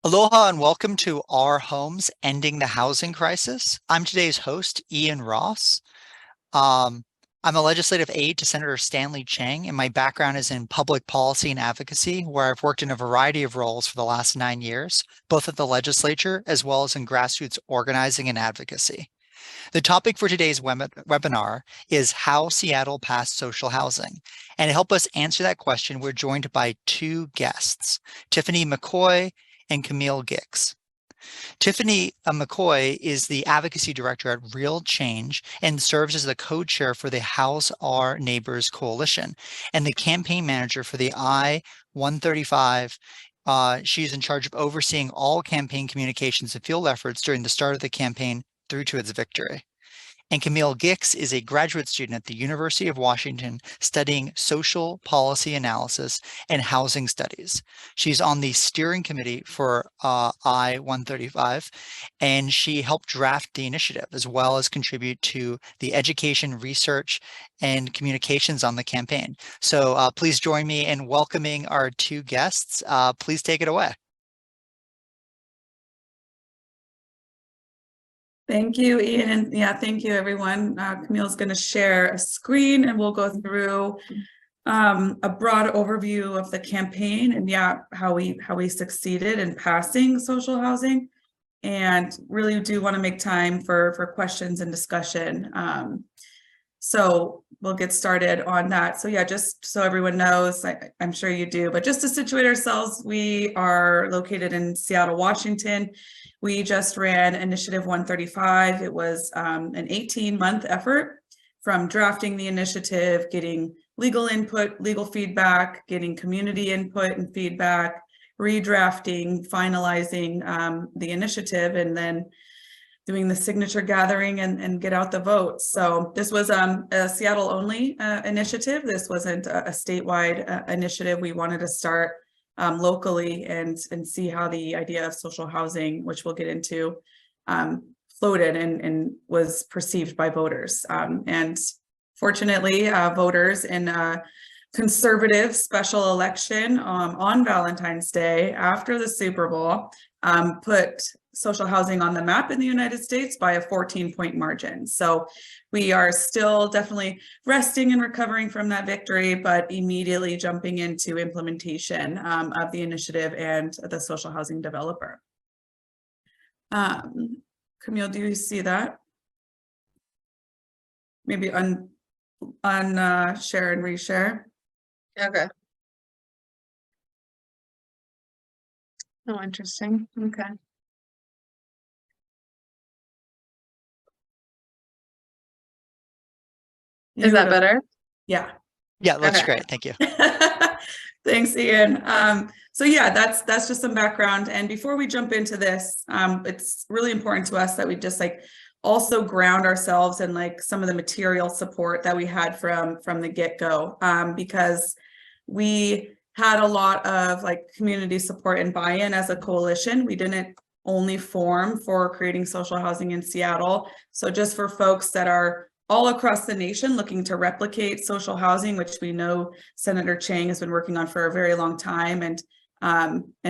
Aloha and welcome to Our Homes Ending the Housing Crisis. I'm today's host, Ian Ross. Um, I'm a legislative aide to Senator Stanley Chang, and my background is in public policy and advocacy, where I've worked in a variety of roles for the last 9 years, both at the legislature as well as in grassroots organizing and advocacy. The topic for today's webinar is how Seattle passed social housing. And to help us answer that question, we're joined by two guests, Tiffany McCoy and Camille Gix. Tiffany McCoy is the advocacy director at Real Change and serves as the co-chair for the House Our Neighbors Coalition and the campaign manager for the I-135. She's in charge of overseeing all campaign communications and field efforts during the start of the campaign through to its victory. And Camille Gix is a graduate student at the University of Washington studying social policy analysis and housing studies. She's on the steering committee for I-135, and she helped draft the initiative as well as contribute to the education, research, and communications on the campaign. So please join me in welcoming our two guests. Please take it away. Thank you, Ian. And yeah, thank you, everyone. Camille's going to share a screen and we'll go through a broad overview of the campaign and how we succeeded in passing social housing. And really do want to make time for questions and discussion. So we'll get started on that. So yeah, just so everyone knows, I'm sure you do, but just to situate ourselves, we are located in Seattle, Washington. We just ran Initiative 135. It was an 18-month effort from drafting the initiative, getting legal input, legal feedback, getting community input and feedback, redrafting, finalizing the initiative, and then doing the signature gathering and get out the votes. So this was a Seattle only initiative. This wasn't a statewide initiative. We wanted to start locally and see how the idea of social housing, which we'll get into, floated and was perceived by voters. And fortunately, voters in a conservative special election on Valentine's Day after the Super Bowl put social housing on the map in the United States by a 14-point margin. So we are still definitely resting and recovering from that victory, but immediately jumping into implementation of the initiative and the social housing developer. Camille, do you see that? Maybe share and reshare. Okay. Oh, interesting. Okay. Is that better? Yeah. Yeah, that's great. Thank you. Thanks, Ian. So yeah, that's just some background. And before we jump into this, it's really important to us that we just also ground ourselves in some of the material support that we had from the get-go, because we had a lot of community support and buy-in as a coalition. We didn't only form for creating social housing in Seattle. So just for folks that are all across the nation looking to replicate social housing, which we know Senator Chang has been working on for a very long time, and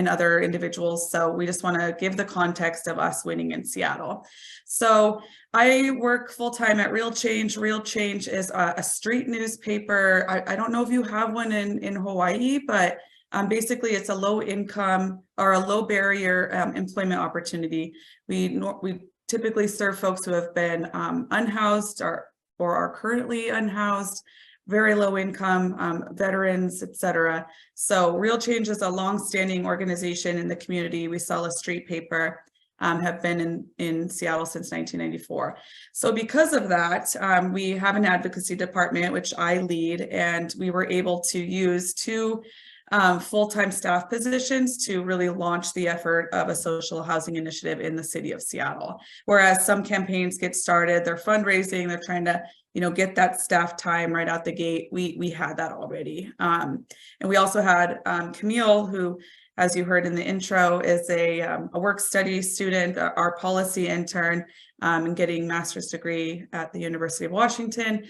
other individuals. So we just want to give the context of us winning in Seattle. So I work full-time at Real Change. Real Change is a street newspaper. I don't know if you have one in Hawaii, but basically it's a low income or a low barrier employment opportunity. We typically serve folks who have been unhoused or are currently unhoused, very low income, veterans, etc. So Real Change is a long-standing organization in the community. We sell a street paper, have been in Seattle since 1994. So because of that, we have an advocacy department, which I lead, and we were able to use two full-time staff positions to really launch the effort of a social housing initiative in the city of Seattle. Whereas some campaigns get started, they're fundraising, they're trying to get that staff time right out the gate. We had that already. And we also had Camille, who as you heard in the intro, is a work study student, our policy intern, and getting master's degree at the University of Washington.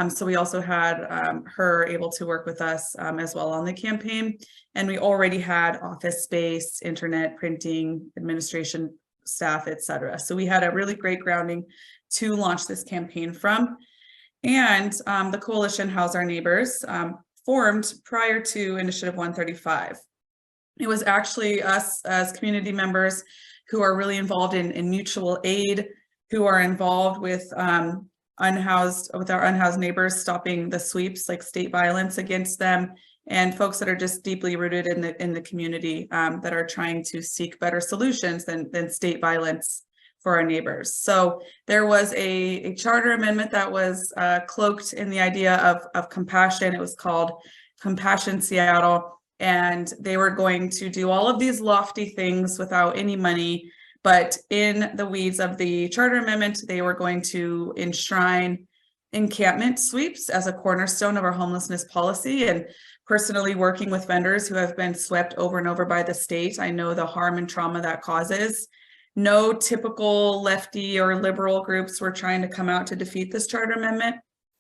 So we also had her able to work with us as well on the campaign. And we already had office space, internet, printing, administration staff, etc. So we had a really great grounding to launch this campaign from. And the coalition House Our Neighbors formed prior to Initiative 135. It was actually us as community members who are really involved in mutual aid, who are involved with our unhoused neighbors, stopping the sweeps like state violence against them, and folks that are just deeply rooted in the community that are trying to seek better solutions than state violence for our neighbors. So there was a charter amendment that was cloaked in the idea of compassion. It was called Compassion Seattle. And they were going to do all of these lofty things without any money. But in the weeds of the charter amendment, they were going to enshrine encampment sweeps as a cornerstone of our homelessness policy. And personally working with vendors who have been swept over and over by the state, I know the harm and trauma that causes. No typical lefty or liberal groups were trying to come out to defeat this charter amendment.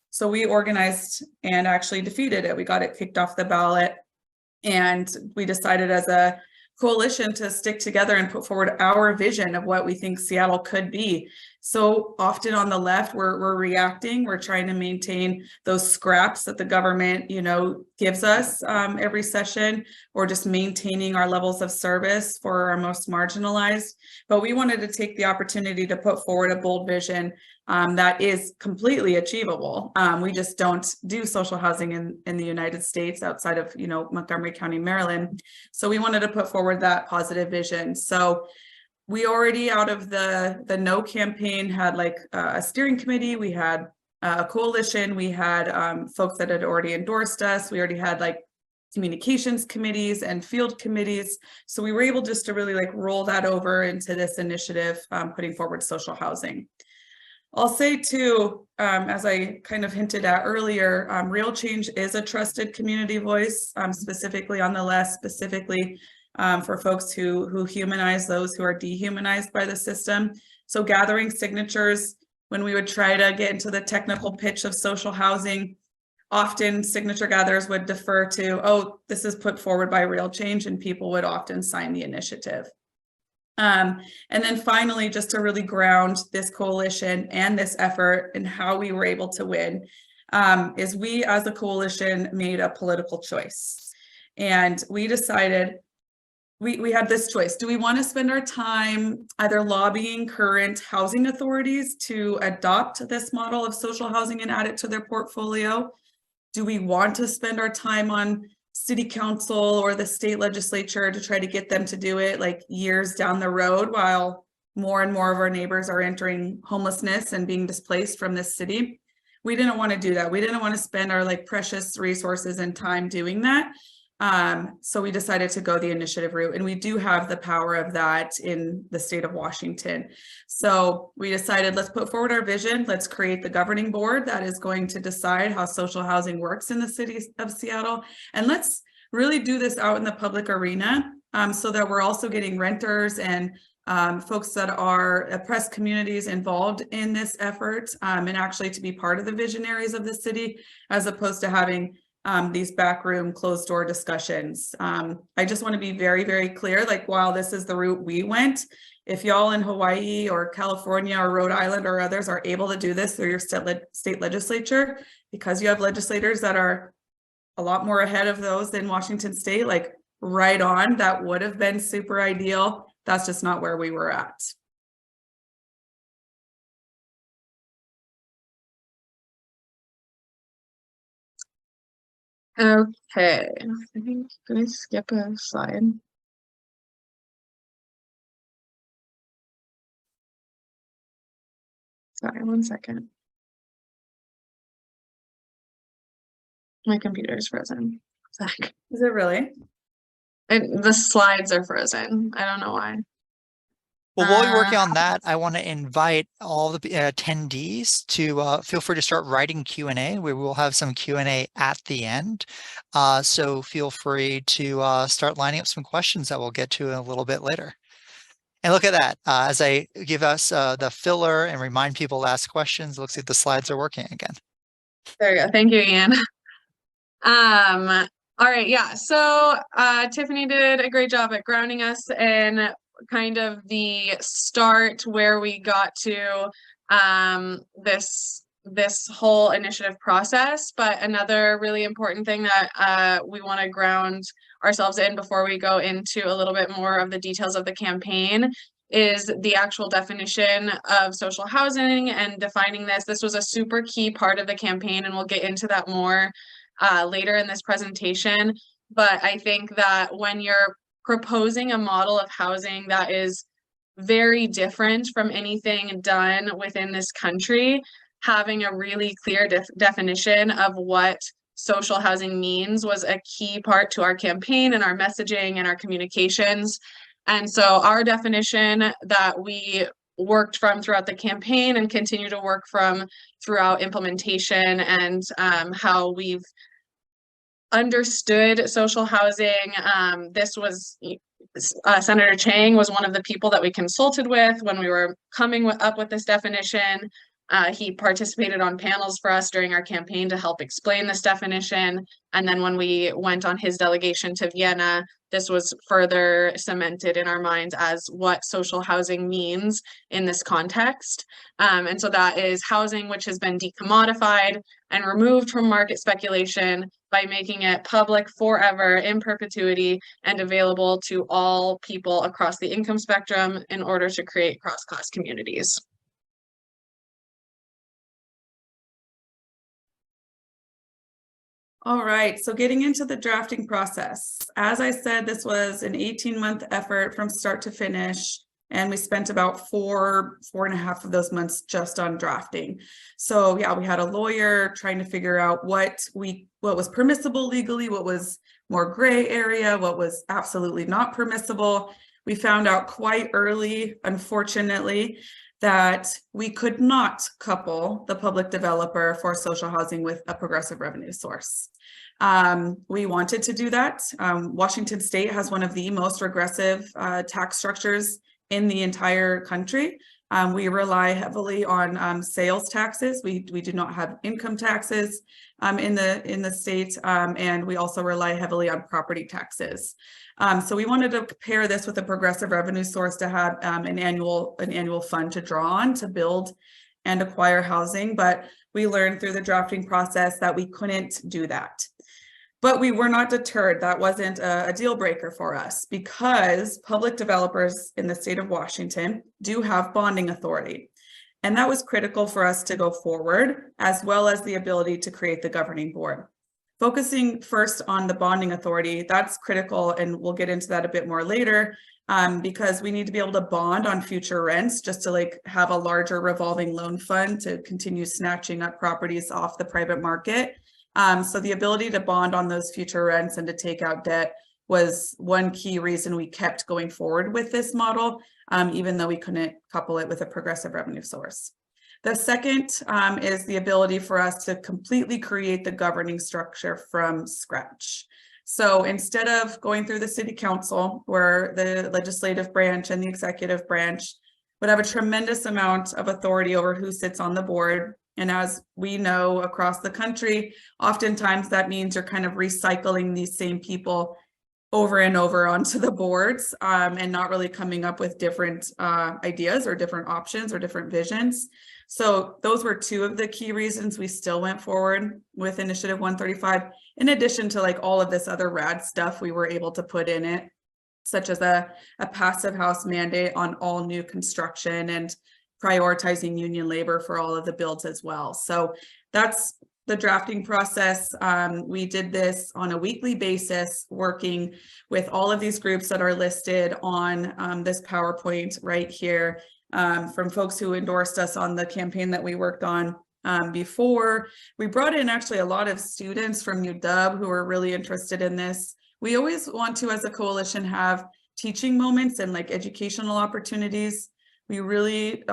So we organized and actually defeated it. We got it kicked off the ballot. And we decided as a coalition to stick together and put forward our vision of what we think Seattle could be. So often on the left, we're reacting, we're trying to maintain those scraps that the government, gives us every session, or just maintaining our levels of service for our most marginalized. But we wanted to take the opportunity to put forward a bold vision that is completely achievable. We just don't do social housing in the United States outside of, Montgomery County, Maryland. So we wanted to put forward that positive vision. So we already, out of the No campaign, had like a steering committee. We had a coalition. We had folks that had already endorsed us. We already had like communications committees and field committees. So we were able just to really like roll that over into this initiative, putting forward social housing. I'll say too, as I kind of hinted at earlier, Real Change is a trusted community voice, specifically on the left, specifically for folks who humanize those who are dehumanized by the system. So gathering signatures, when we would try to get into the technical pitch of social housing, often signature gatherers would defer to, oh, this is put forward by Real Change, and people would often sign the initiative. And then finally, just to really ground this coalition and this effort and how we were able to win, is we as a coalition made a political choice. And we decided, we had this choice. Do we want to spend our time either lobbying current housing authorities to adopt this model of social housing and add it to their portfolio? Do we want to spend our time on city council or the state legislature to try to get them to do it like years down the road while more and more of our neighbors are entering homelessness and being displaced from this city? We didn't want to do that. We didn't want to spend our like precious resources and time doing that. So we decided to go the initiative route, and we do have the power of that in the state of Washington. So we decided, let's put forward our vision. Let's create the governing board that is going to decide how social housing works in the city of Seattle. And let's really do this out in the public arena, so that we're also getting renters and folks that are oppressed communities involved in this effort, and actually to be part of the visionaries of the city, as opposed to having these backroom closed door discussions. I just want to be very, very clear, like while this is the route we went, if y'all in Hawaii or California or Rhode Island or others are able to do this through your state legislature, because you have legislators that are a lot more ahead of those in Washington state, like right on, that would have been super ideal. That's just not where we were at. Okay, I think, did I skip a slide? Sorry, 1 second. My computer's frozen. Zach. Is it really? The slides are frozen. I don't know why. Well, while we're working on that, I want to invite all the attendees to feel free to start writing Q&A. We will have some Q&A at the end. So feel free to start lining up some questions that we'll get to a little bit later. And look at that. As I give us the filler and remind people to ask questions, it looks like the slides are working again. There you go. Thank you, Ian. All right, yeah. So Tiffany did a great job at grounding us in kind of the start where we got to this whole initiative process. But another really important thing that we want to ground ourselves in before we go into a little bit more of the details of the campaign is the actual definition of social housing and defining this. This was a super key part of the campaign, and we'll get into that more later in this presentation. But I think that when you're proposing a model of housing that is very different from anything done within this country, having a really clear definition of what social housing means was a key part to our campaign and our messaging and our communications. And so our definition that we worked from throughout the campaign and continue to work from throughout implementation and how we've understood social housing. This was Senator Chang was one of the people that we consulted with when we were coming up with this definition. He participated on panels for us during our campaign to help explain this definition. And then when we went on his delegation to Vienna, this was further cemented in our minds as what social housing means in this context. And so that is housing which has been decommodified and removed from market speculation by making it public forever in perpetuity and available to all people across the income spectrum in order to create cross-class communities. All right, so getting into the drafting process. As I said, this was an 18-month effort from start to finish, and we spent about four and a half of those months just on drafting. So yeah, we had a lawyer trying to figure out what was permissible legally, what was more gray area, what was absolutely not permissible. We found out quite early, unfortunately, that we could not couple the public developer for social housing with a progressive revenue source. We wanted to do that. Washington State has one of the most regressive tax structures in the entire country. We rely heavily on sales taxes. We do not have income taxes in the state, and we also rely heavily on property taxes. So we wanted to pair this with a progressive revenue source to have an annual fund to draw on to build and acquire housing. But we learned through the drafting process that we couldn't do that. But we were not deterred. That wasn't a deal breaker for us, because public developers in the state of Washington do have bonding authority. And that was critical for us to go forward, as well as the ability to create the governing board. Focusing first on the bonding authority, that's critical, and we'll get into that a bit more later, because we need to be able to bond on future rents just to have a larger revolving loan fund to continue snatching up properties off the private market. So the ability to bond on those future rents and to take out debt was one key reason we kept going forward with this model, even though we couldn't couple it with a progressive revenue source. The second is the ability for us to completely create the governing structure from scratch. So instead of going through the city council, where the legislative branch and the executive branch would have a tremendous amount of authority over who sits on the board, and as we know across the country, oftentimes that means you're kind of recycling these same people over and over onto the boards, and not really coming up with different ideas or different options or different visions. So those were two of the key reasons we still went forward with Initiative 135, in addition to all of this other rad stuff we were able to put in it, such as a passive house mandate on all new construction and prioritizing union labor for all of the builds as well. So that's the drafting process. We did this on a weekly basis, working with all of these groups that are listed on this PowerPoint right here, from folks who endorsed us on the campaign that we worked on before. We brought in actually a lot of students from UW who are really interested in this. We always want to, as a coalition, have teaching moments and like educational opportunities. We really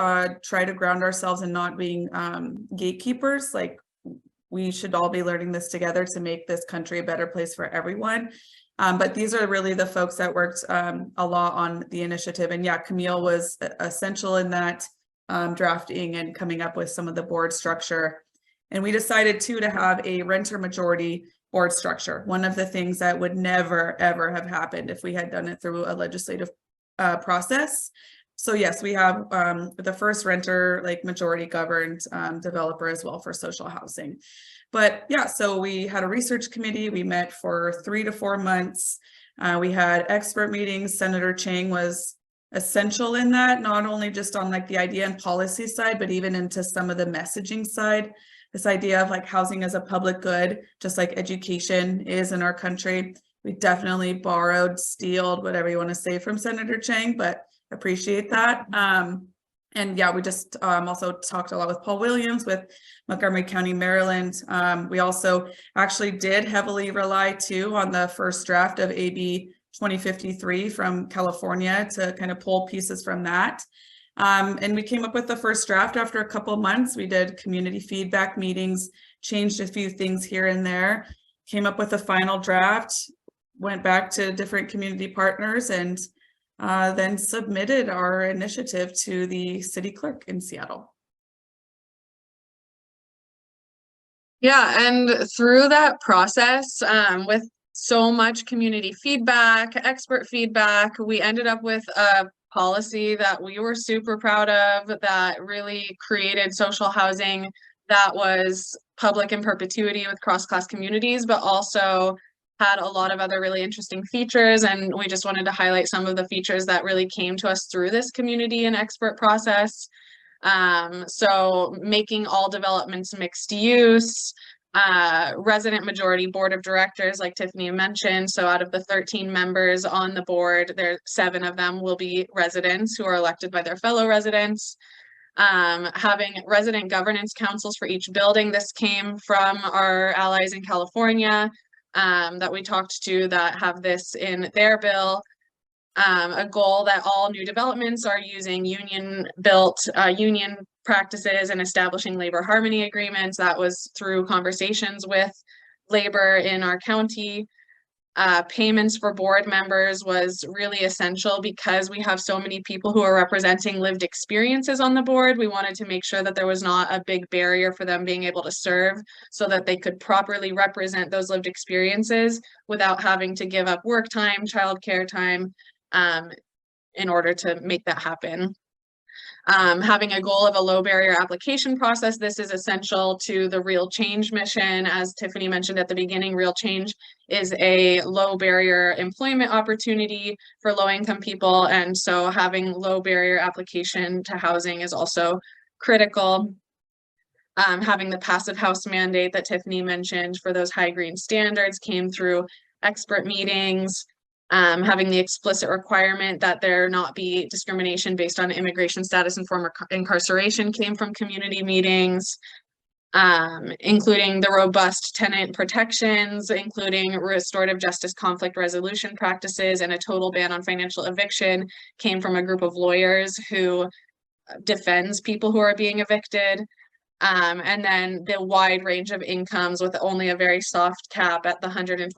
try to ground ourselves in not being gatekeepers. Like, we should all be learning this together to make this country a better place for everyone. But these are really the folks that worked a lot on the initiative. And yeah, Camille was essential in that, drafting and coming up with some of the board structure. And we decided too to have a renter majority board structure. One of the things that would never, ever have happened if we had done it through a legislative process. So yes, we have the first renter like majority governed developer as well for social housing. But yeah, so we had a research committee. We met for 3 to 4 months. We had expert meetings. Senator Chang was essential in that, not only just on like the idea and policy side, but even into some of the messaging side. This idea of like housing as a public good, just like education is in our country. We definitely borrowed, stealed, whatever you want to say from Senator Chang, but appreciate that. And yeah, we just also talked a lot with Paul Williams with Montgomery County, Maryland. We also actually did heavily rely too on the first draft of AB 2053 from California to kind of pull pieces from that. And we came up with the first draft after a couple of months. We did community feedback meetings, changed a few things here and there, came up with a final draft, went back to different community partners, and then submitted our initiative to the city clerk in Seattle. Yeah, and through that process, with so much community feedback, expert feedback, we ended up with a policy that we were super proud of that really created social housing that was public in perpetuity with cross-class communities, but also had a lot of other really interesting features. And we just wanted to highlight some of the features that really came to us through this community and expert process. So making all developments mixed use, resident majority board of directors, like Tiffany mentioned. So out of the 13 members on the board, 7 of them will be residents who are elected by their fellow residents. Having resident governance councils for each building. This came from our allies in California that we talked to that have this in their bill. A goal that all new developments are using union-built union practices and establishing labor harmony agreements. That was through conversations with labor in our county. Payments for board members was really essential because we have so many people who are representing lived experiences on the board. We wanted to make sure that there was not a big barrier for them being able to serve so that they could properly represent those lived experiences without having to give up work time, childcare time, in order to make that happen. Having a goal of a low barrier application process. This is essential to the Real Change mission. As Tiffany mentioned at the beginning, Real Change is a low barrier employment opportunity for low income people. And so having low barrier application to housing is also critical. Having the passive house mandate that Tiffany mentioned for those high green standards came through expert meetings. Having the explicit requirement that there not be discrimination based on immigration status and former incarceration came from community meetings, including the robust tenant protections, including restorative justice conflict resolution practices, and a total ban on financial eviction came from a group of lawyers who defends people who are being evicted. And then the wide range of incomes with only a very soft cap at the 120%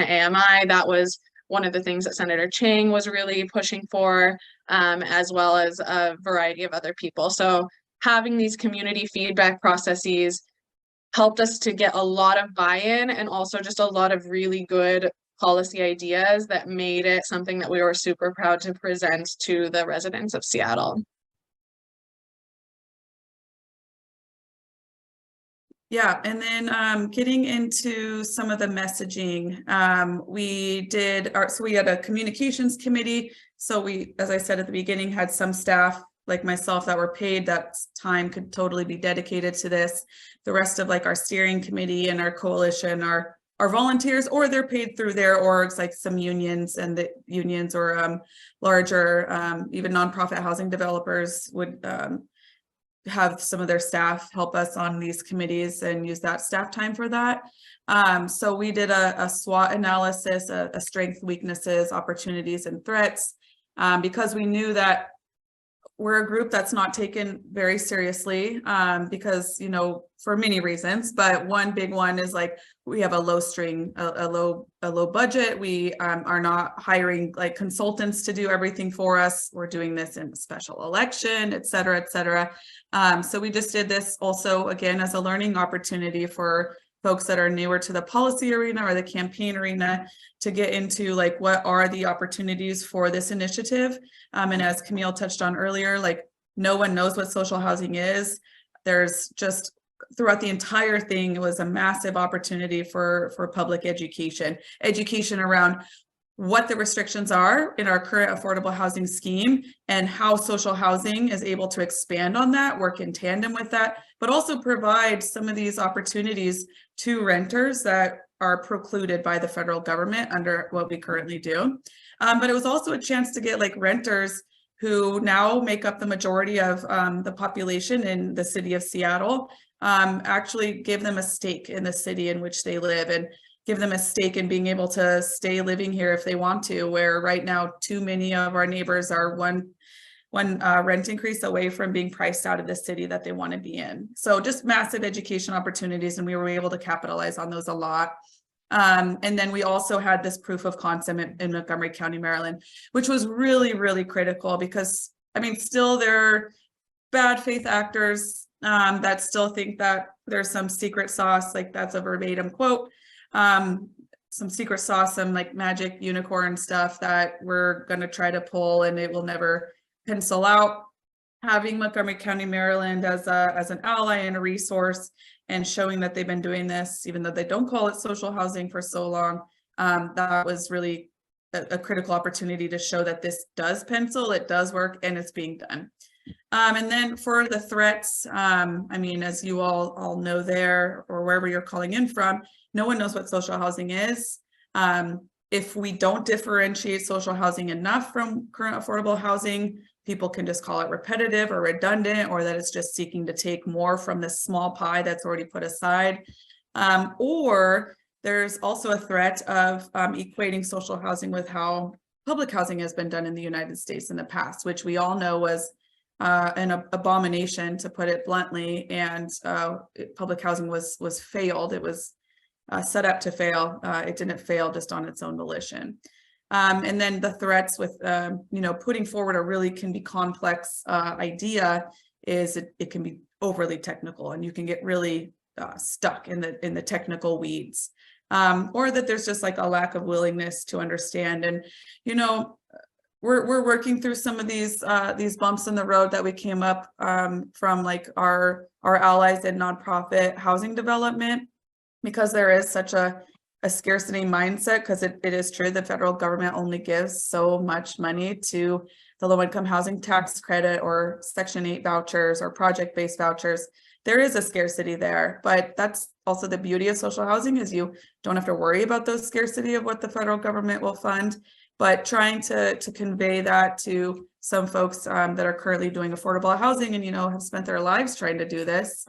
AMI. That was one of the things that Senator Chang was really pushing for, as well as a variety of other people. So having these community feedback processes helped us to get a lot of buy-in and also just a lot of really good policy ideas that made it something that we were super proud to present to the residents of Seattle. Yeah, and then getting into some of the messaging, so we had a communications committee. So we, as I said at the beginning, had some staff like myself that were paid, that time could totally be dedicated to this. The rest of like our steering committee and our coalition are volunteers, or they're paid through their orgs, like some unions, and the unions or larger, even nonprofit housing developers would have some of their staff help us on these committees and use that staff time for that. So we did a SWOT analysis, a strengths, weaknesses, opportunities, and threats, because we knew that we're a group that's not taken very seriously, because, you know, for many reasons, but one big one is like, we have a low budget. We are not hiring like consultants to do everything for us. We're doing this in a special election, et cetera, et cetera. So we just did this also, again, as a learning opportunity for folks that are newer to the policy arena or the campaign arena to get into like, what are the opportunities for this initiative? And as Camille touched on earlier, like no one knows what social housing is. There's just throughout the entire thing, it was a massive opportunity for public education around what the restrictions are in our current affordable housing scheme and how social housing is able to expand on that, work in tandem with that, but also provide some of these opportunities to renters that are precluded by the federal government under what we currently do. But it was also a chance to get like renters who now make up the majority of the population in the city of Seattle, actually give them a stake in the city in which they live and give them a stake in being able to stay living here if they want to, where right now too many of our neighbors are one rent increase away from being priced out of the city that they want to be in. So just massive education opportunities, and we were able to capitalize on those a lot. And then we also had this proof of concept in Montgomery County, Maryland, which was really, really critical because, I mean, still there are bad faith actors that still think that there's some secret sauce, like that's a verbatim quote, some secret sauce, some like magic unicorn stuff that we're going to try to pull and it will never pencil out. Having Montgomery County, Maryland as an ally and a resource and showing that they've been doing this, even though they don't call it social housing for so long, that was really a critical opportunity to show that this does pencil, it does work, and it's being done. And then for the threats, I mean, as you all know there or wherever you're calling in from, no one knows what social housing is. If we don't differentiate social housing enough from current affordable housing, people can just call it repetitive or redundant, or that it's just seeking to take more from this small pie that's already put aside. Or there's also a threat of equating social housing with how public housing has been done in the United States in the past, which we all know was an abomination, to put it bluntly, and public housing was failed. It was set up to fail. It didn't fail just on its own volition. And then the threats with, you know, putting forward a really can be complex idea is it can be overly technical, and you can get really stuck in the technical weeds, or that there's just like a lack of willingness to understand. And, you know, we're working through some of these bumps in the road that we came up from like our allies in nonprofit housing development, because there is such a scarcity mindset, because it is true the federal government only gives so much money to the low-income housing tax credit or Section 8 vouchers or project-based vouchers. There is a scarcity there, but that's also the beauty of social housing, is you don't have to worry about those scarcity of what the federal government will fund. But trying to convey that to some folks that are currently doing affordable housing and, you know, have spent their lives trying to do this,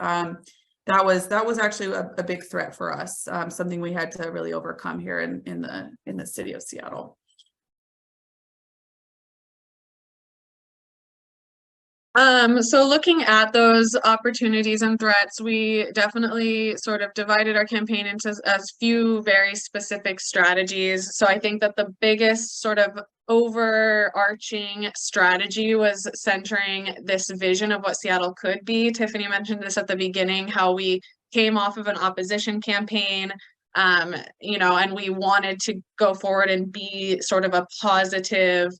that was actually a big threat for us, something we had to really overcome here in the city of Seattle. So looking at those opportunities and threats, we definitely sort of divided our campaign into a few very specific strategies. So I think that the biggest sort of overarching strategy was centering this vision of what Seattle could be. Tiffany mentioned this at the beginning, how we came off of an opposition campaign, you know, and we wanted to go forward and be sort of a positive,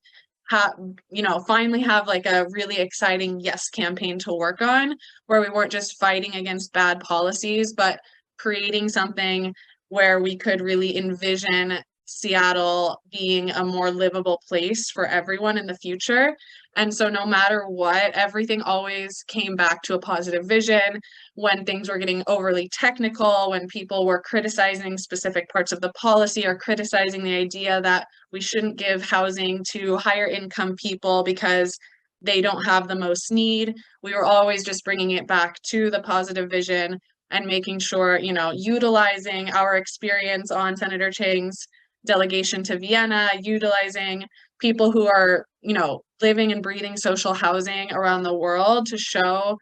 you know, finally have like a really exciting yes campaign to work on, where we weren't just fighting against bad policies, but creating something where we could really envision Seattle being a more livable place for everyone in the future. And so no matter what, everything always came back to a positive vision. When things were getting overly technical, when people were criticizing specific parts of the policy or criticizing the idea that we shouldn't give housing to higher income people because they don't have the most need. We were always just bringing it back to the positive vision and making sure, you know, utilizing our experience on Senator Chang's delegation to Vienna, utilizing people who are, you know, living and breathing social housing around the world to show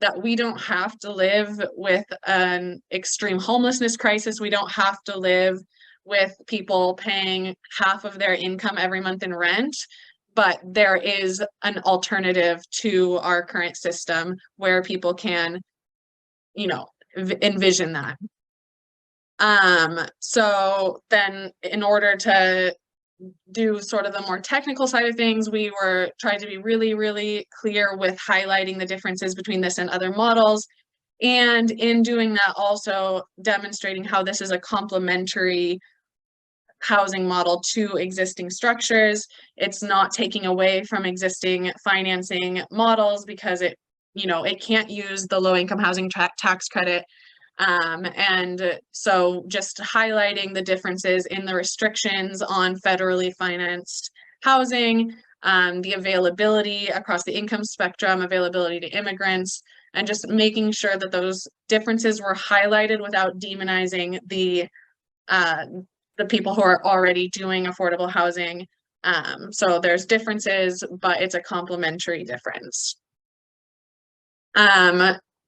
that we don't have to live with an extreme homelessness crisis. We don't have to live with people paying half of their income every month in rent, but there is an alternative to our current system where people can, you know, envision that. So then in order to do sort of the more technical side of things, we were trying to be really, really clear with highlighting the differences between this and other models. And in doing that, also demonstrating how this is a complementary housing model to existing structures. It's not taking away from existing financing models because it, you know, it can't use the low income housing tax credit. And so just highlighting the differences in the restrictions on federally financed housing, the availability across the income spectrum, availability to immigrants, and just making sure that those differences were highlighted without demonizing the people who are already doing affordable housing. So there's differences, but it's a complementary difference.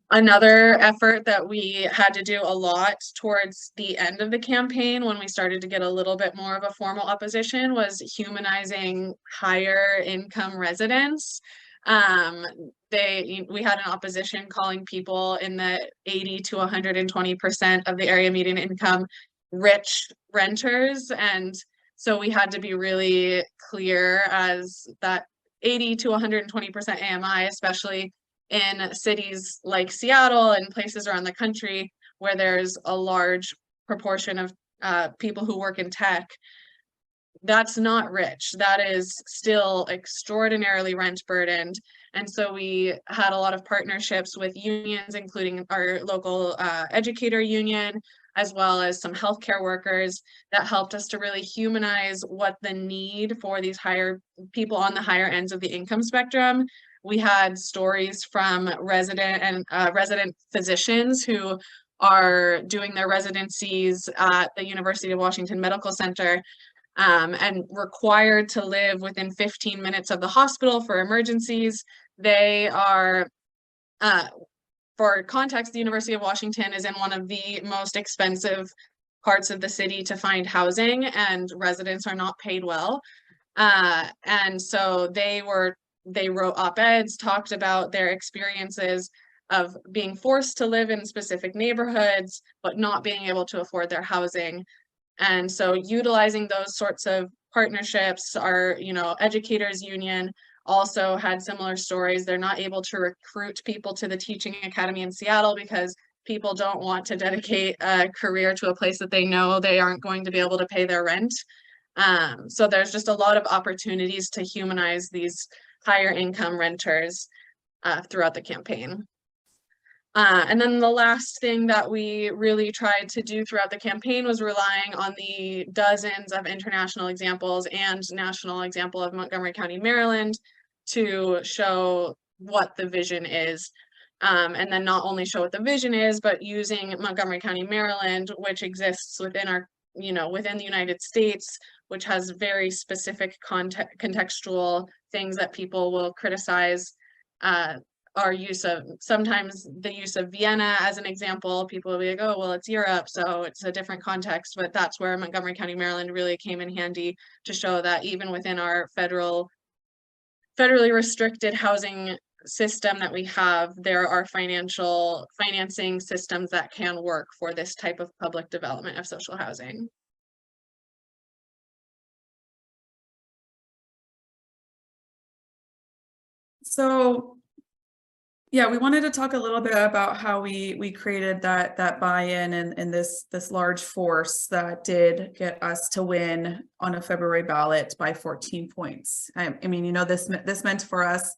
Another effort that we had to do a lot towards the end of the campaign, when we started to get a little bit more of a formal opposition, was humanizing higher income residents. We had an opposition calling people in the 80 to 120% of the area median income rich renters. And so we had to be really clear as that 80 to 120% AMI, especially in cities like Seattle and places around the country where there's a large proportion of people who work in tech, that's not rich. That is still extraordinarily rent burdened. And so we had a lot of partnerships with unions, including our local educator union, as well as some healthcare workers, that helped us to really humanize what the need for these higher people on the higher ends of the income spectrum. We had stories from resident physicians who are doing their residencies at the University of Washington Medical Center and required to live within 15 minutes of the hospital for emergencies. They are, for context, the University of Washington is in one of the most expensive parts of the city to find housing, and residents are not paid well. And so they wrote op-eds, talked about their experiences of being forced to live in specific neighborhoods, but not being able to afford their housing. And so utilizing those sorts of partnerships, our, you know, educators union also had similar stories. They're not able to recruit people to the teaching academy in Seattle because people don't want to dedicate a career to a place that they know they aren't going to be able to pay their rent. So there's just a lot of opportunities to humanize these higher income renters throughout the campaign. And then the last thing that we really tried to do throughout the campaign was relying on the dozens of international examples and national example of Montgomery County, Maryland, to show what the vision is. And then not only show what the vision is, but using Montgomery County, Maryland, which exists within our, you know, within the United States, which has very specific contextual things that people will criticize our use of. Sometimes the use of Vienna as an example, people will be like, oh, well, it's Europe, so it's a different context, but that's where Montgomery County, Maryland really came in handy to show that even within our federally restricted housing system that we have, there are financing systems that can work for this type of public development of social housing. So yeah, we wanted to talk a little bit about how we created that buy-in and this large force that did get us to win on a February ballot by 14 points. I mean, you know, this meant for us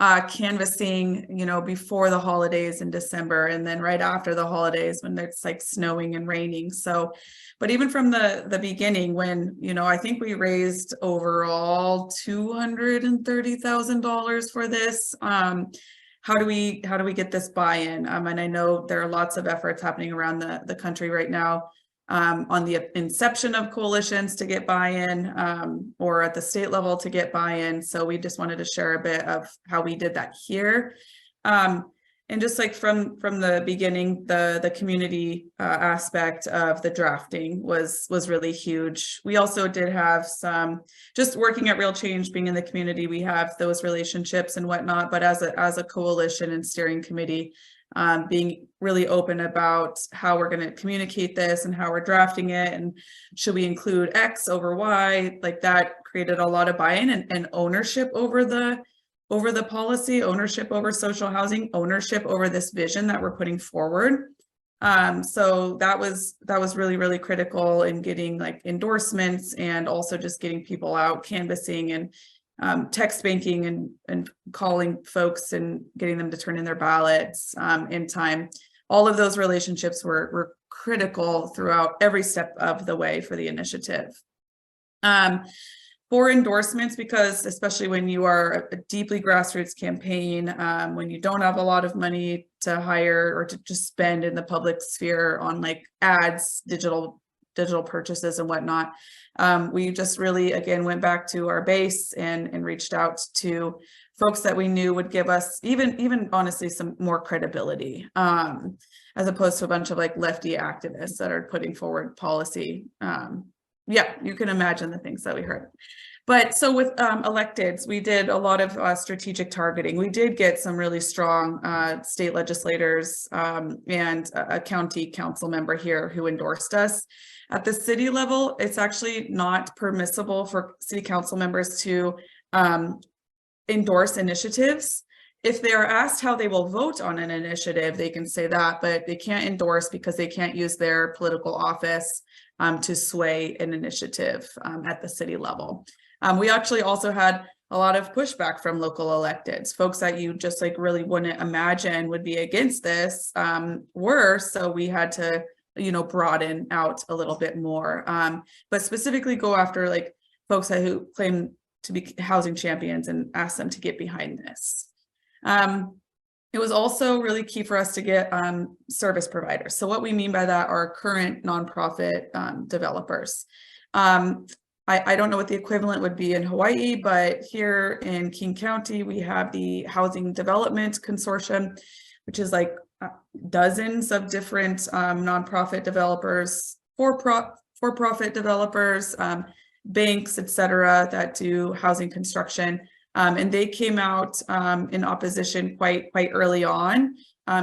canvassing, before the holidays in December, and then right after the holidays when it's like snowing and raining. So, but even from the beginning, when, I think we raised overall $230,000 for this. How do we get this buy-in? And I know there are lots of efforts happening around the country right now on the inception of coalitions to get buy-in, or at the state level to get buy-in. So we just wanted to share a bit of how we did that here. And just like from the beginning, the community aspect of the drafting was really huge. We also did have some, just working at Real Change, being in the community, we have those relationships and whatnot, but as a coalition and steering committee, being really open about how we're going to communicate this and how we're drafting it, and should we include X over Y, like that created a lot of buy-in and ownership over the policy, ownership over social housing, ownership over this vision that we're putting forward. So that was really, really critical in getting like endorsements, and also just getting people out canvassing and text banking and calling folks and getting them to turn in their ballots in time. All of those relationships were critical throughout every step of the way for the initiative. For endorsements, because especially when you are a deeply grassroots campaign, when you don't have a lot of money to hire or to just spend in the public sphere on like ads, digital purchases and whatnot, we just really, again, went back to our base and reached out to folks that we knew would give us even honestly some more credibility, as opposed to a bunch of like lefty activists that are putting forward policy. Yeah, you can imagine the things that we heard. But so with electeds, we did a lot of strategic targeting. We did get some really strong state legislators and a county council member here who endorsed us. At the city level, it's actually not permissible for city council members to endorse initiatives. If they are asked how they will vote on an initiative, they can say that, but they can't endorse because they can't use their political office to sway an initiative at the city level. We actually also had a lot of pushback from local electeds, folks that you just like really wouldn't imagine would be against this were, so we had to, broaden out a little bit more, but specifically go after like folks who claim to be housing champions and ask them to get behind this. It was also really key for us to get service providers. So what we mean by that are current nonprofit developers. I don't know what the equivalent would be in Hawaii, but here in King County, we have the Housing Development Consortium, which is like dozens of different nonprofit developers, for-profit developers, banks, et cetera, that do housing construction. And they came out in opposition quite early on,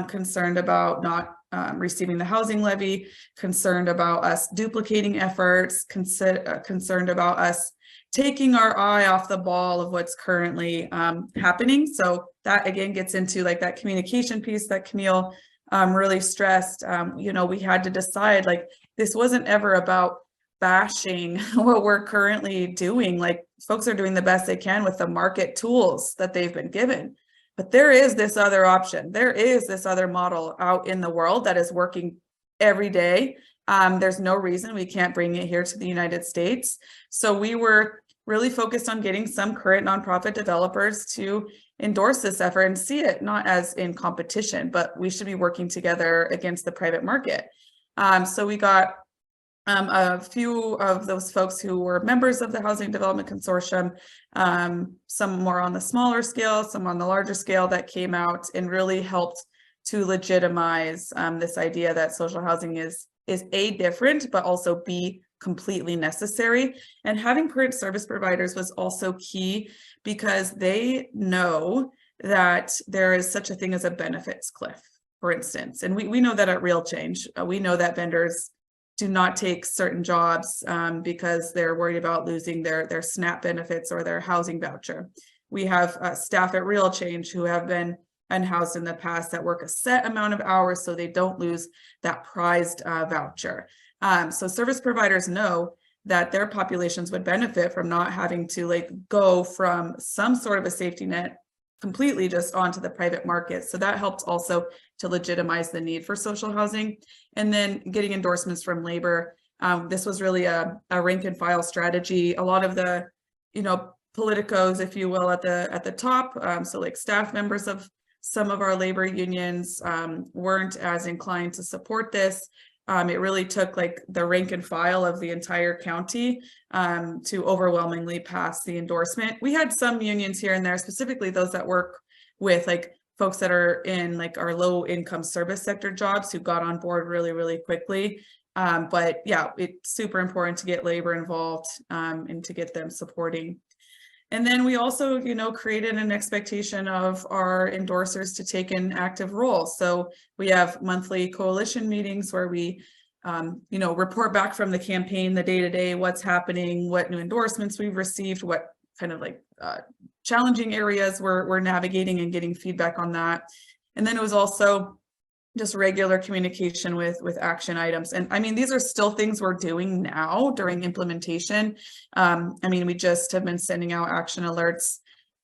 concerned about not receiving the housing levy, concerned about us duplicating efforts, concerned about us taking our eye off the ball of what's currently happening. So that again gets into like that communication piece that Camille really stressed. We had to decide, like, this wasn't ever about bashing what we're currently doing. Like, folks are doing the best they can with the market tools that they've been given. But there is this other option. There is this other model out in the world that is working every day. There's no reason we can't bring it here to the United States. So we were really focused on getting some current nonprofit developers to endorse this effort and see it not as in competition, but we should be working together against the private market. So we got a few of those folks who were members of the Housing Development Consortium, some more on the smaller scale, some on the larger scale, that came out and really helped to legitimize this idea that social housing is A, different, but also B, completely necessary. And having current service providers was also key because they know that there is such a thing as a benefits cliff, for instance. And we know that at Real Change. We know that vendors do not take certain jobs because they're worried about losing their SNAP benefits or their housing voucher. We have staff at Real Change who have been unhoused in the past that work a set amount of hours so they don't lose that prized voucher. So service providers know that their populations would benefit from not having to like go from some sort of a safety net completely just onto the private market. So that helped also to legitimize the need for social housing. And then getting endorsements from labor. This was really a rank and file strategy. A lot of the, politicos, if you will, at the top, so like staff members of some of our labor unions weren't as inclined to support this. It really took like the rank and file of the entire county to overwhelmingly pass the endorsement. We had some unions here and there, specifically those that work with like folks that are in like our low income service sector jobs, who got on board really, really quickly. But yeah, it's super important to get labor involved and to get them supporting. And then we also, created an expectation of our endorsers to take an active role. So we have monthly coalition meetings where we, report back from the campaign, the day-to-day, what's happening, what new endorsements we've received, what kind of like challenging areas we're navigating, and getting feedback on that. And then it was also just regular communication with action items. And I mean, these are still things we're doing now during implementation. We just have been sending out action alerts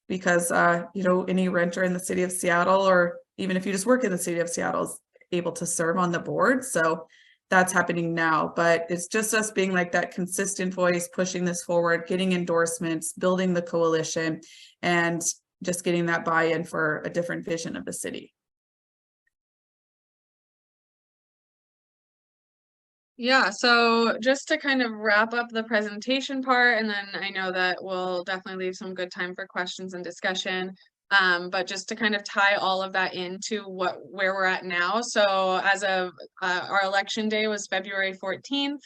because, any renter in the city of Seattle, or even if you just work in the city of Seattle, is able to serve on the board. So that's happening now, but it's just us being like that consistent voice, pushing this forward, getting endorsements, building the coalition, and just getting that buy-in for a different vision of the city. Yeah, so just to kind of wrap up the presentation part, and then I know that we'll definitely leave some good time for questions and discussion. But just to kind of tie all of that into where we're at now. So as of our election day was February 14th.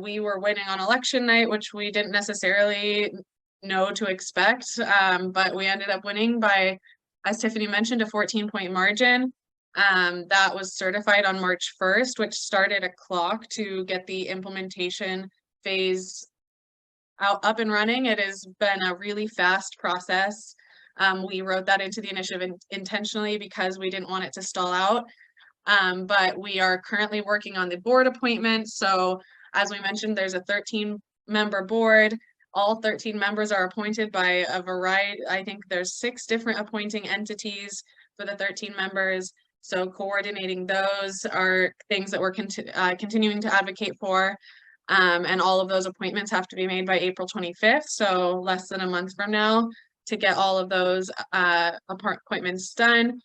We were waiting on election night, which we didn't necessarily know to expect, but we ended up winning by, as Tiffany mentioned, a 14-point margin. That was certified on March 1st, which started a clock to get the implementation phase up and running. It has been a really fast process. We wrote that into the initiative intentionally because we didn't want it to stall out. But we are currently working on the board appointments. So as we mentioned, there's a 13-member board. All 13 members are appointed by a variety. I think there's 6 different appointing entities for the 13 members. So coordinating those are things that we're continuing to advocate for. And all of those appointments have to be made by April 25th. So less than a month from now to get all of those appointments done.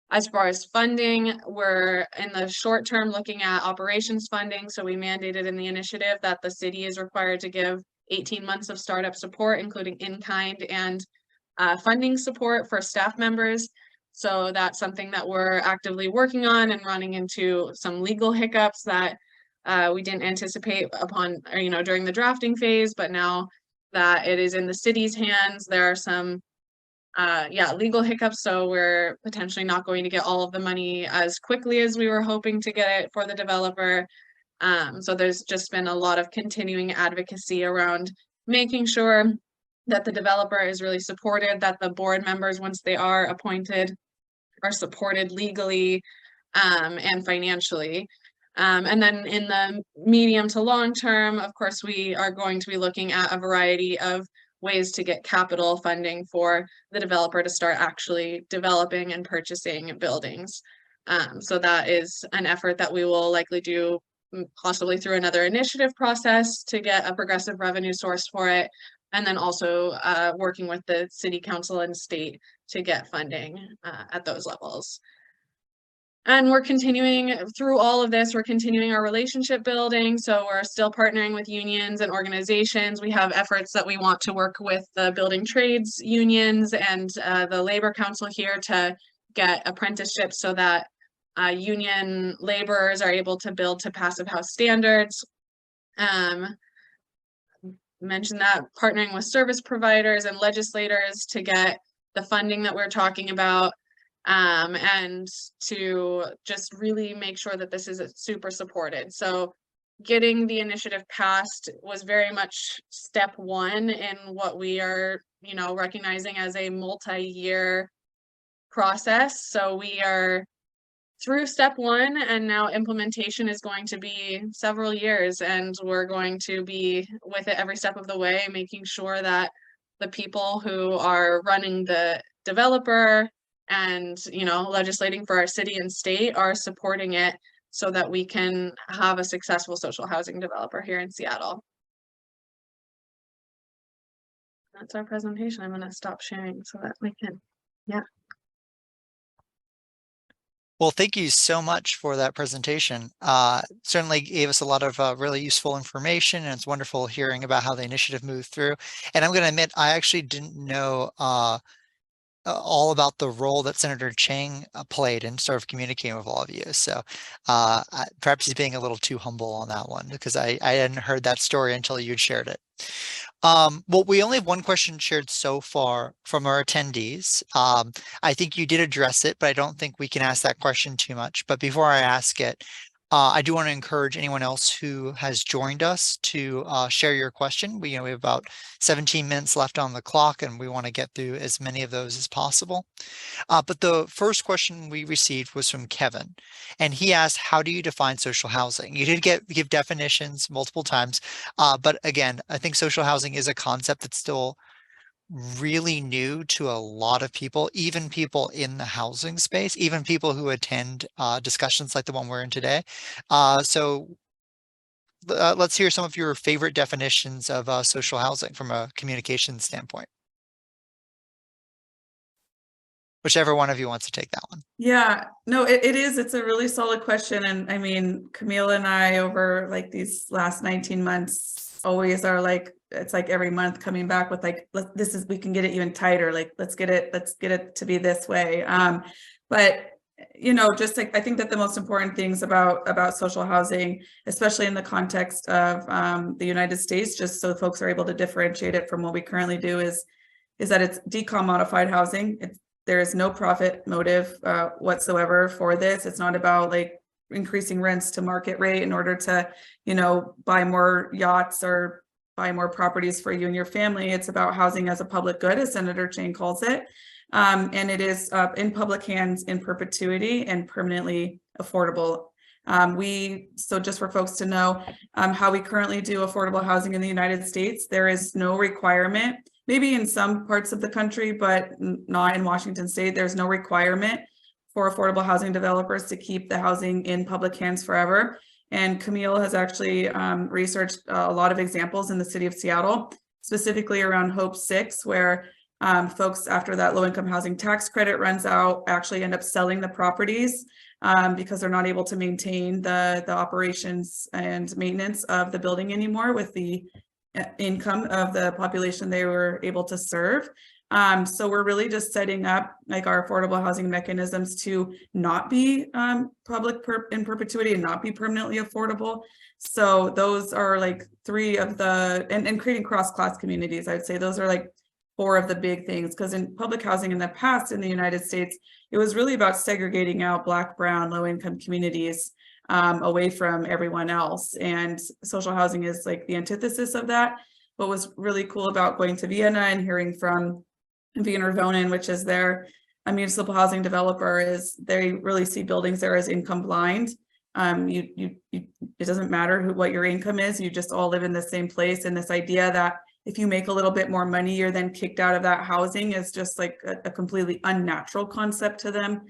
As far as funding, we're in the short term looking at operations funding. So we mandated in the initiative that the city is required to give 18 months of startup support, including in-kind and funding support for staff members. So that's something that we're actively working on and running into some legal hiccups that we didn't anticipate upon, during the drafting phase, but now that it is in the city's hands, there are some legal hiccups. So we're potentially not going to get all of the money as quickly as we were hoping to get it for the developer. So there's just been a lot of continuing advocacy around making sure that the developer is really supported, that the board members, once they are appointed, are supported legally and financially. And then in the medium to long term, of course, we are going to be looking at a variety of ways to get capital funding for the developer to start actually developing and purchasing buildings. So that is an effort that we will likely do possibly through another initiative process to get a progressive revenue source for it. And then also working with the city council and state to get funding at those levels. And we're continuing through all of this, we're continuing our relationship building. So we're still partnering with unions and organizations. We have efforts that we want to work with the building trades unions and the labor council here to get apprenticeships so that union laborers are able to build to passive house standards. Mentioned that partnering with service providers and legislators to get the funding that we're talking about, and to just really make sure that this is super supported. So getting the initiative passed was very much step one in what we are, recognizing as a multi-year process. So we are through step one, and now implementation is going to be several years, and we're going to be with it every step of the way, making sure that the people who are running the developer and, you know, legislating for our city and state are supporting it so that we can have a successful social housing developer here in Seattle. That's our presentation. I'm going to stop sharing so that we can, yeah. Well, thank you so much for that presentation. Certainly gave us a lot of really useful information, and it's wonderful hearing about how the initiative moved through. And I'm going to admit, I actually didn't know all about the role that Senator Chang played in sort of communicating with all of you. So perhaps he's being a little too humble on that one, because I hadn't heard that story until you'd shared it. Well, we only have one question shared so far from our attendees. I think you did address it, but I don't think we can ask that question too much. But before I ask it, I do want to encourage anyone else who has joined us to share your question. We have about 17 minutes left on the clock, and we want to get through as many of those as possible. But the first question we received was from Kevin, and he asked, how do you define social housing? You did give definitions multiple times, but again, I think social housing is a concept that's still really new to a lot of people, even people in the housing space, even people who attend discussions like the one we're in today. So let's hear some of your favorite definitions of social housing from a communication standpoint. Whichever one of you wants to take that one. Yeah, no, it is. It's a really solid question. And I mean, Camille and I over like these last 19 months always are like, it's like every month coming back with like, we can get it even tighter. Like, let's get it to be this way. But just like, I think that the most important things about social housing, especially in the context of the United States, just so folks are able to differentiate it from what we currently do, is that it's decom modified housing. There is no profit motive whatsoever for this. It's not about like increasing rents to market rate in order to, buy more yachts or buy more properties for you and your family. It's about housing as a public good, as Senator Chang calls it. And it is in public hands in perpetuity and permanently affordable. So just for folks to know how we currently do affordable housing in the United States, there is no requirement. Maybe in some parts of the country, but not in Washington State. There's no requirement for affordable housing developers to keep the housing in public hands forever. And Camille has actually researched a lot of examples in the city of Seattle, specifically around Hope 6, where folks, after that low-income housing tax credit runs out, actually end up selling the properties because they're not able to maintain the operations and maintenance of the building anymore with the income of the population they were able to serve. So we're really just setting up like our affordable housing mechanisms to not be public in perpetuity and not be permanently affordable. So those are like three of the, and creating cross-class communities. I'd say those are like four of the big things, because in public housing in the past in the United States, it was really about segregating out Black, brown, low-income communities away from everyone else. And social housing is like the antithesis of that. What was really cool about going to Vienna and hearing from Wiener Wohnen, which is a municipal housing developer, is they really see buildings there as income blind. It doesn't matter what your income is, you just all live in the same place. And this idea that if you make a little bit more money, you're then kicked out of that housing is just like a completely unnatural concept to them.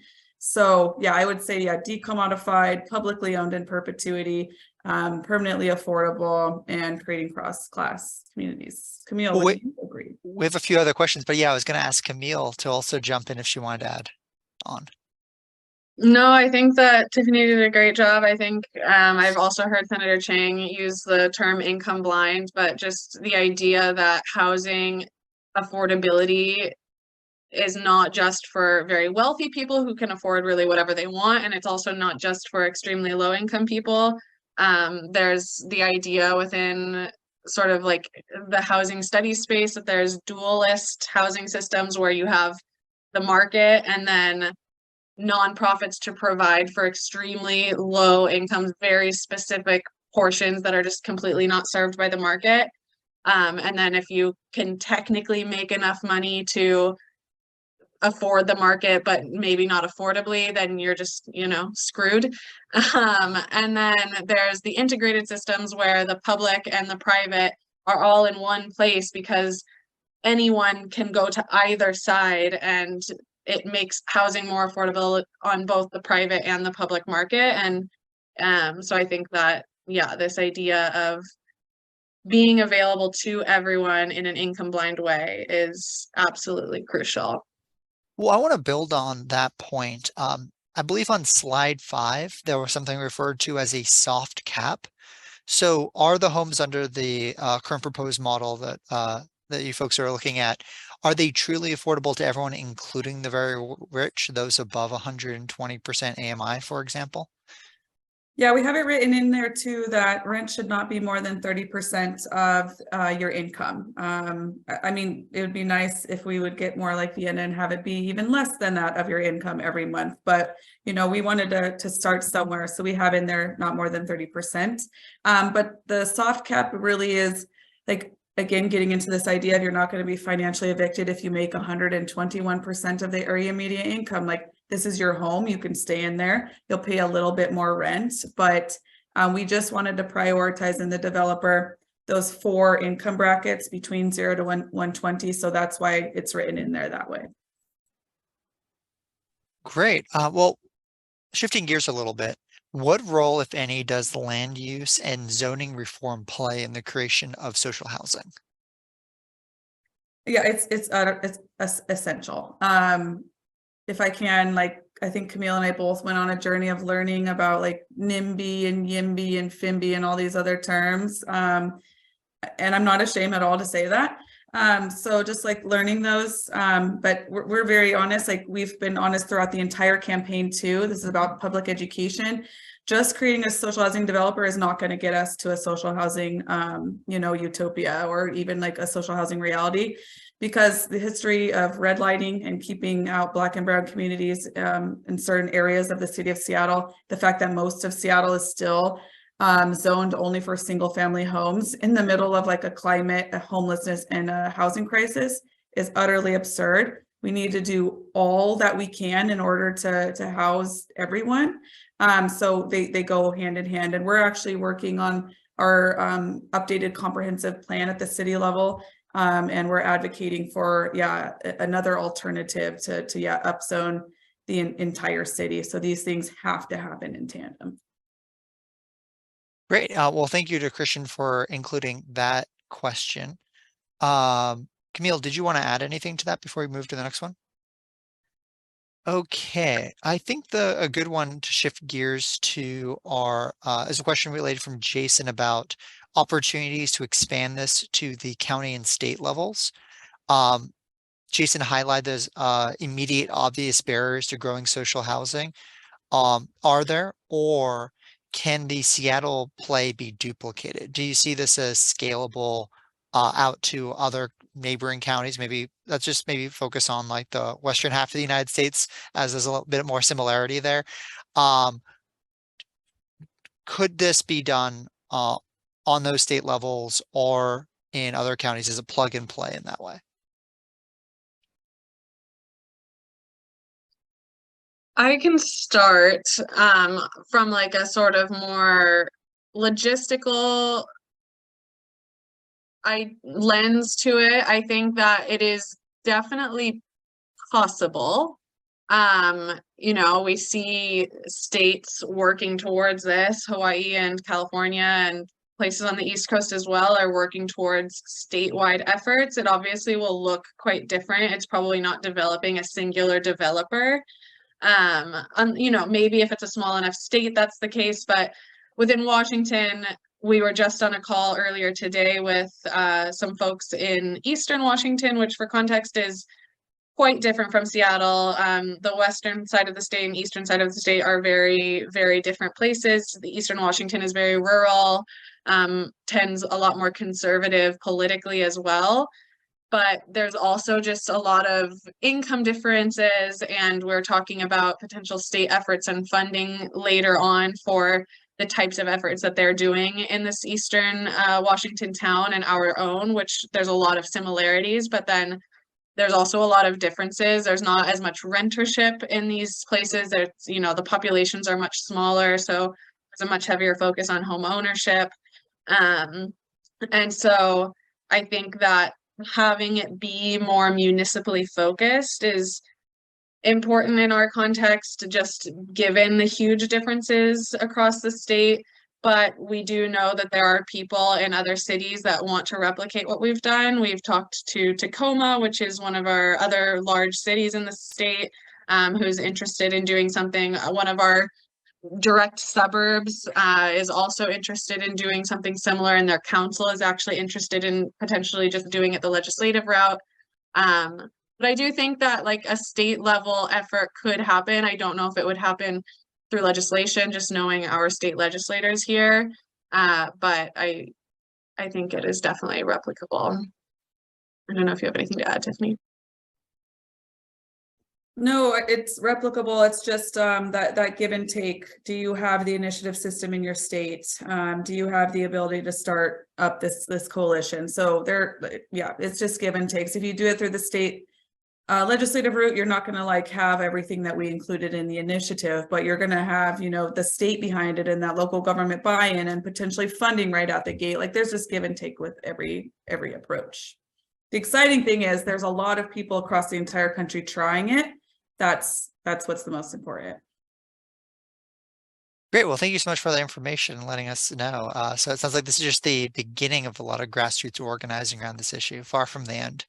So yeah, I would say, decommodified, publicly owned in perpetuity, permanently affordable, and creating cross-class communities. Camille, Well, would you agree? we have a few other questions, but yeah, I was going to ask Camille to also jump in if she wanted to add on. No, I think that Tiffany did a great job. I think I've also heard Senator Chang use the term income blind, but just the idea that housing affordability is not just for very wealthy people who can afford really whatever they want, and it's also not just for extremely low income people. There's the idea within sort of like the housing study space that there's dualist housing systems where you have the market and then nonprofits to provide for extremely low incomes, very specific portions that are just completely not served by the market. And then if you can technically make enough money to afford the market, but maybe not affordably, then you're just, screwed. And then there's the integrated systems where the public and the private are all in one place, because anyone can go to either side, and it makes housing more affordable on both the private and the public market. And so I think that, yeah, this idea of being available to everyone in an income blind way is absolutely crucial. Well, I want to build on that point. I believe on slide 5, there was something referred to as a soft cap. So are the homes under the current proposed model that you folks are looking at, are they truly affordable to everyone, including the very rich, those above 120% AMI, for example? Yeah, we have it written in there too that rent should not be more than 30% of your income. I mean, it would be nice if we would get more like Vienna and have it be even less than that of your income every month. But, you know, we wanted to start somewhere. So we have in there not more than 30%. But the soft cap really is like, again, getting into this idea of you're not going to be financially evicted if you make 121% of the area median income. Like, this is your home, you can stay in there, you'll pay a little bit more rent, but we just wanted to prioritize in the developer those 4 income brackets between 0 to 120. So that's why it's written in there that way. Great. Well, shifting gears a little bit, what role, if any, does land use and zoning reform play in the creation of social housing? Yeah, it's essential. If I can, like, I think Camille and I both went on a journey of learning about like NIMBY and YIMBY and FIMBY and all these other terms. And I'm not ashamed at all to say that. So just like learning those, but we're very honest, like we've been honest throughout the entire campaign too. This is about public education. Just creating a social housing developer is not going to get us to a social housing, you know, utopia or even like a social housing reality, because the history of redlining and keeping out Black and Brown communities in certain areas of the city of Seattle, the fact that most of Seattle is still zoned only for single family homes in the middle of like a climate, a homelessness, and a housing crisis is utterly absurd. We need to do all that we can in order to house everyone. So they go hand in hand, and we're actually working on our updated comprehensive plan at the city level. And we're advocating for, yeah, another alternative to upzone the entire city. So these things have to happen in tandem. Great. Well, thank you to Christian for including that question. Camille, did you want to add anything to that before we move to the next one? Okay, I think a good one to shift gears to is a question related from Jason about opportunities to expand this to the county and state levels. Jason highlighted those immediate obvious barriers to growing social housing. Are there, or can the Seattle play be duplicated? Do you see this as scalable out to other neighboring counties? Maybe let's just maybe focus on like the western half of the United States, as there's a little bit more similarity there. Could this be done on those state levels or in other counties as a plug and play in that way? I can start from like a sort of more logistical lens to it. I think that it is definitely possible. You know, we see states working towards this. Hawaii and California and places on the East Coast as well are working towards statewide efforts. It obviously will look quite different. It's probably not developing a singular developer. You know, maybe if it's a small enough state, that's the case, but within Washington, we were just on a call earlier today with some folks in Eastern Washington, which for context is quite different from Seattle. The western side of the state and eastern side of the state are very, very different places. The Eastern Washington is very rural, tends a lot more conservative politically as well. But there's also just a lot of income differences, and we're talking about potential state efforts and funding later on for the types of efforts that they're doing in this Eastern Washington town and our own, which there's a lot of similarities, but then there's also a lot of differences. There's not as much rentership in these places. There's, you know, the populations are much smaller, so there's a much heavier focus on home ownership. And so I think that having it be more municipally focused is important in our context, just given the huge differences across the state. But we do know that there are people in other cities that want to replicate what we've done. We've talked to Tacoma, which is one of our other large cities in the state, who's interested in doing something. One of our direct suburbs is also interested in doing something similar, and their council is actually interested in potentially just doing it the legislative route. But I do think that like a state level effort could happen. I don't know if it would happen through legislation, just knowing our state legislators here. But I think it is definitely replicable. I don't know if you have anything to add, Tiffany. No, it's replicable. It's just that give and take. Do you have the initiative system in your state? Do you have the ability to start up this coalition? So yeah, it's just give and takes. If you do it through the state legislative route, you're not going to like have everything that we included in the initiative, but you're going to have, you know, the state behind it and that local government buy-in and potentially funding right out the gate. Like there's just give and take with every approach. The exciting thing is there's a lot of people across the entire country trying it. That's what's the most important. Great. Well, thank you so much for the information and letting us know. So it sounds like this is just the beginning of a lot of grassroots organizing around this issue, far from the end.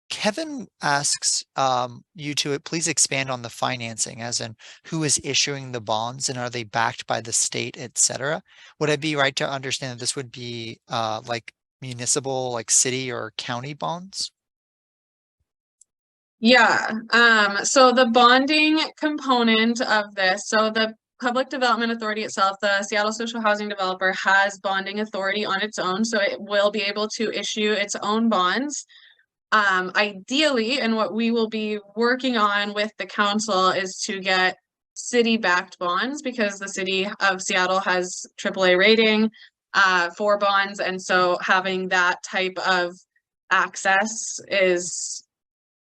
Kevin asks you to please expand on the financing, as in who is issuing the bonds and are they backed by the state, etc. Would I be right to understand that this would be like municipal, like city or county bonds? Yeah, so the bonding component of this, so the Public Development Authority itself, the Seattle Social Housing Developer, has bonding authority on its own, so it will be able to issue its own bonds. Ideally, and what we will be working on with the council is to get city-backed bonds, because the city of Seattle has AAA rating for bonds, and so having that type of access is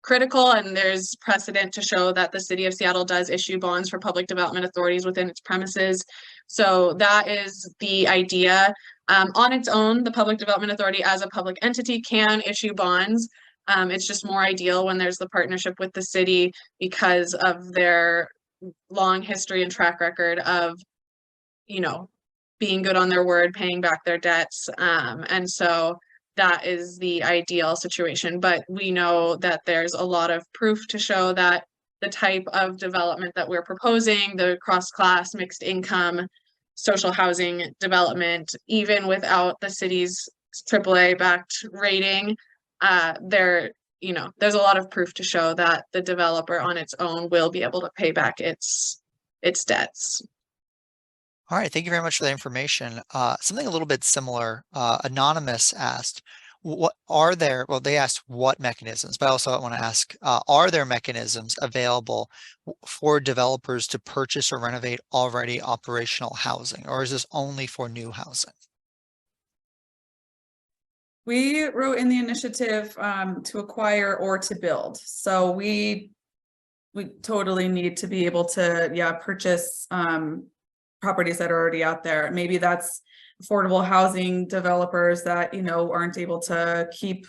critical, and there's precedent to show that the city of Seattle does issue bonds for public development authorities within its premises. So that is the idea. On its own, the Public Development Authority as a public entity can issue bonds. It's just more ideal when there's the partnership with the city because of their long history and track record of, you know, being good on their word, paying back their debts. And so that is the ideal situation, but we know that there's a lot of proof to show that the type of development that we're proposing, the cross-class, mixed income, social housing development, even without the city's AAA backed rating, there's a lot of proof to show that the developer on its own will be able to pay back its debts. All right, thank you very much for the information. Something a little bit similar, Anonymous asked, they asked what mechanisms, but I also want to ask, are there mechanisms available for developers to purchase or renovate already operational housing, or is this only for new housing? We wrote in the initiative to acquire or to build. So we totally need to be able to, purchase properties that are already out there. Maybe that's affordable housing developers that, aren't able to keep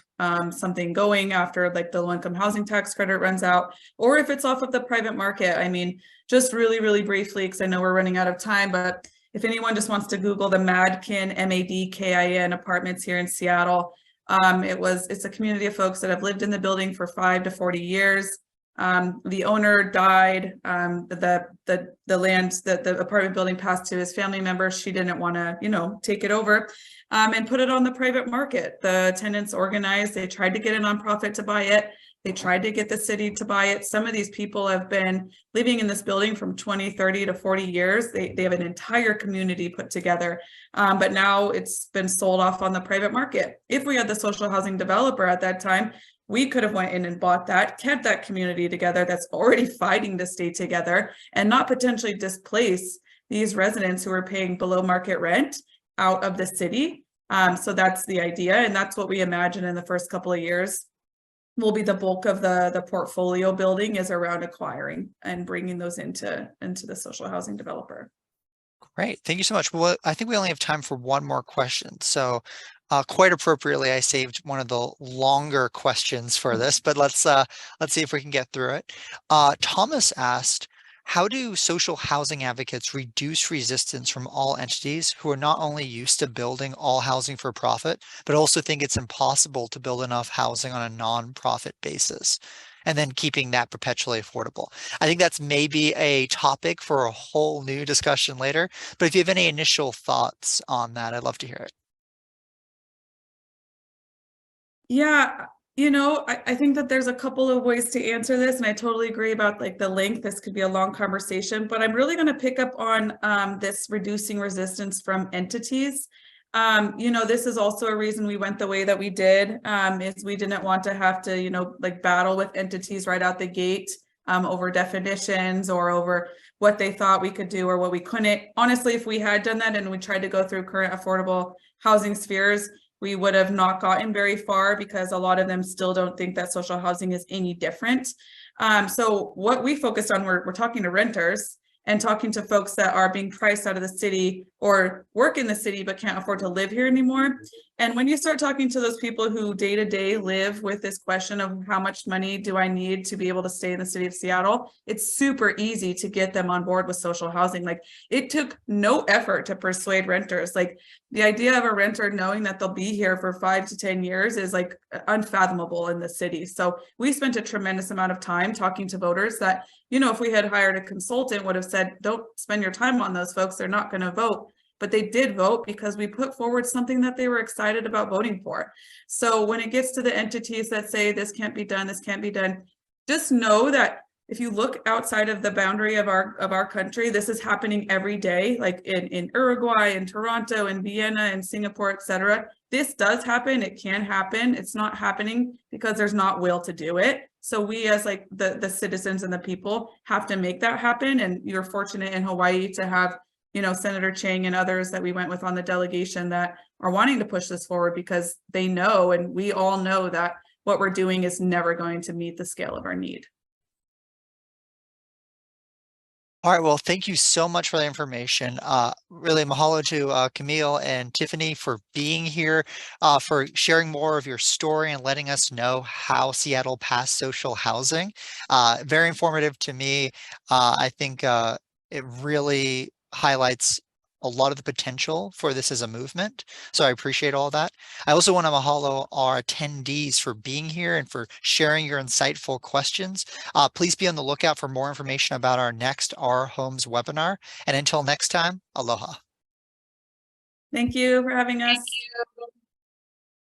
something going after like the low-income housing tax credit runs out, or if it's off of the private market. I mean, just really, really briefly, because I know we're running out of time, but if anyone just wants to Google the Madkin, Madkin apartments here in Seattle, it's a community of folks that have lived in the building for 5 to 40 years. The owner died, the land that the apartment building passed to his family members. She didn't want to, take it over and put it on the private market. The tenants organized, they tried to get a nonprofit to buy it. They tried to get the city to buy it. Some of these people have been living in this building from 20, 30 to 40 years. They have an entire community put together, but now it's been sold off on the private market. If we had the social housing developer at that time, we could have went in and bought that, kept that community together that's already fighting to stay together and not potentially displace these residents who are paying below market rent out of the city. So that's the idea. And that's what we imagine in the first couple of years will be the bulk of the portfolio building is around acquiring and bringing those into the social housing developer. Great. Thank you so much. Well, I think we only have time for one more question. So Quite appropriately, I saved one of the longer questions for this, but let's see if we can get through it. Thomas asked, how do social housing advocates reduce resistance from all entities who are not only used to building all housing for profit, but also think it's impossible to build enough housing on a non-profit basis, and then keeping that perpetually affordable? I think that's maybe a topic for a whole new discussion later, but if you have any initial thoughts on that, I'd love to hear it. Yeah, I think that there's a couple of ways to answer this, and I totally agree about like the length. This could be a long conversation, but I'm really going to pick up on this reducing resistance from entities. This is also a reason we went the way that we did, is we didn't want to have to, like battle with entities right out the gate over definitions or over what they thought we could do or what we couldn't. Honestly, if we had done that and we tried to go through current affordable housing spheres, we would have not gotten very far because a lot of them still don't think that social housing is any different. So what we focused on, we're talking to renters and talking to folks that are being priced out of the city or work in the city but can't afford to live here anymore. And when you start talking to those people who day to day live with this question of how much money do I need to be able to stay in the city of Seattle, it's super easy to get them on board with social housing. Like, it took no effort to persuade renters. Like, the idea of a renter knowing that they'll be here for 5 to 10 years is like unfathomable in the city. So we spent a tremendous amount of time talking to voters that, if we had hired a consultant, would have said, don't spend your time on those folks, they're not going to vote. But they did vote because we put forward something that they were excited about voting for. So when it gets to the entities that say this can't be done, this can't be done, just know that if you look outside of the boundary of our country, this is happening every day, like in Uruguay, in Toronto, in Vienna, in Singapore, etc. This does happen. It can happen. It's not happening because there's not will to do it. So we, as like the citizens and the people, have to make that happen. And you're fortunate in Hawaii to have, Senator Chang and others that we went with on the delegation that are wanting to push this forward because they know, and we all know, that what we're doing is never going to meet the scale of our need. All right, well, thank you so much for the information. Really mahalo to Camille and Tiffany for being here, for sharing more of your story and letting us know how Seattle passed social housing. Very informative to me. I think it really highlights a lot of the potential for this as a movement. So I appreciate all that. I also want to mahalo our attendees for being here and for sharing your insightful questions. Please be on the lookout for more information about our next Our Homes webinar. And until next time, aloha. Thank you for having us. Thank you.